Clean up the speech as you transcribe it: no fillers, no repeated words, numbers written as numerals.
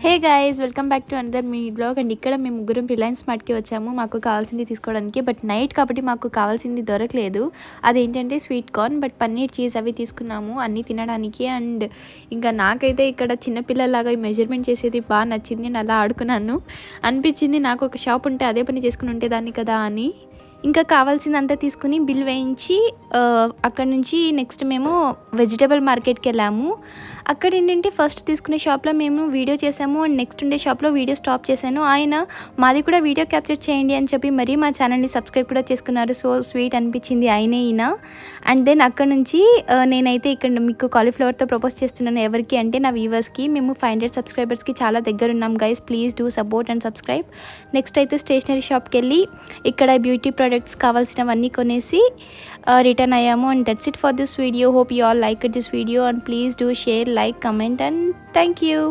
Hey guys, welcome back to another me blog. And ఇక్కడ మేము ముగ్గురం రిలయన్స్ మార్ట్కి వచ్చాము మాకు కావాల్సింది తీసుకోవడానికి. బట్ నైట్ కాబట్టి మాకు కావాల్సింది దొరకలేదు. అదేంటంటే sweet corn, but paneer cheese అవి తీసుకున్నాము అన్నీ తినడానికి. అండ్ ఇంకా నాకైతే ఇక్కడ చిన్నపిల్లలాగా మెజర్మెంట్ చేసేది బాగా నచ్చింది. నేను అలా ఆడుకున్నాను అనిపించింది. నాకు ఒక షాప్ ఉంటే అదే పని చేసుకుని ఉంటేదాన్ని కదా అని. ఇంకా కావాల్సిందంతా తీసుకుని బిల్ వేయించి అక్కడ నుంచి నెక్స్ట్ మేము వెజిటేబుల్ మార్కెట్కి వెళ్ళాము. అక్కడ ఏంటంటే ఫస్ట్ తీసుకునే షాప్లో మేము వీడియో చేసాము. అండ్ నెక్స్ట్ ఉండే షాప్లో వీడియో స్టాప్ చేశాను. ఆయన మాది కూడా వీడియో క్యాప్చర్ చేయండి అని చెప్పి మరీ మా ఛానల్ని సబ్స్క్రైబ్ కూడా చేసుకున్నారు. సో స్వీట్ అనిపించింది ఆయనే ఈయన. అండ్ దెన్ అక్కడ నుంచి నేనైతే ఇక్కడ మీకు కాలీఫ్లవర్తో ప్రపోజ్ చేస్తున్నాను. ఎవరికి అంటే నా వ్యూవర్స్కి. మేము 500 సబ్స్క్రైబర్స్కి చాలా దగ్గర ఉన్నాం guys. Please do support and subscribe. Next అయితే స్టేషనరీ షాప్కి వెళ్ళి ఇక్కడ బ్యూటీ ప్రోడక్ట్స్ కావాల్సినవన్నీ కొనేసి రిటర్న్ అయ్యాము. And that's it for this video. Hope you all like this video and please do share, like, comment and thank you.